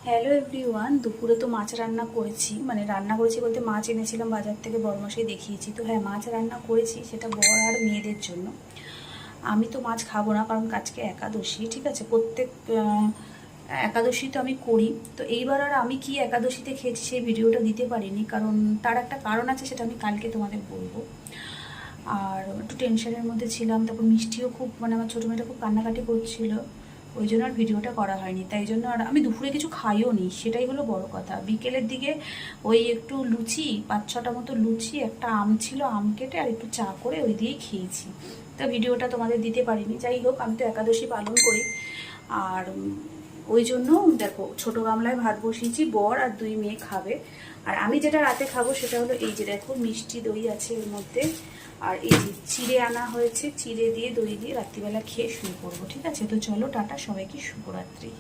Hello everyone, দুপুরে তো মাছ রান্না করেছি, মানে রান্না করেছি বলতে মাছ এনেছিলাম বাজার থেকে, বড়মশাই দেখিয়েছি। তো হ্যাঁ, মাছ রান্না করেছি, সেটা বর আর মেয়েদের জন্য। আমি তো মাছ খাবো না, কারণ আজকে একাদশী, ঠিক আছে। প্রত্যেক একাদশী তো আমি করি। তো এইবার আর আমি কি একাদশীতে খেয়েছি সেই ভিডিওটা দিতে পারিনি, কারণ তার একটা কারণ আছে, সেটা আমি কালকে তোমাদের বলবো। আর একটু টেনশনের মধ্যে ছিলাম, তারপর মিষ্টিও খুব, মানে আমার ছোটো মেয়েটা খুব কান্নাকাটি করছিল, ওই জন্য আর ভিডিওটা করা হয়নি। তাই জন্য আর আমি দুপুরে কিছু খাইও নি, সেটাই হলো বড় কথা। বিকেলের দিকে ওই একটু লুচি, 5-6টা মতো লুচি, একটা আম ছিল, আম কেটে আর একটু চা করে ওই দিয়েই খেয়েছি। তো ভিডিওটা তোমাদের দিতে পারিনি। যাই হোক, আমি তো একাদশী পালন করি, আর ওই জন্য দেখো ছোটো গামলায় ভাত বসিয়েছি, বর আর 2 মেয়ে খাবে। আর আমি যেটা রাতে খাবো সেটা হলো এই যে দেখো, মিষ্টি দই আছে এর মধ্যে, আর এই যে চিড়ে আনা হয়েছে, চিড়ে দিয়ে দই দিয়ে রাত্রিবেলা খেয়ে শুয়ে পড়বো, ঠিক আছে। তো চলো, টাটা, সবাইকে শুভরাত্রি।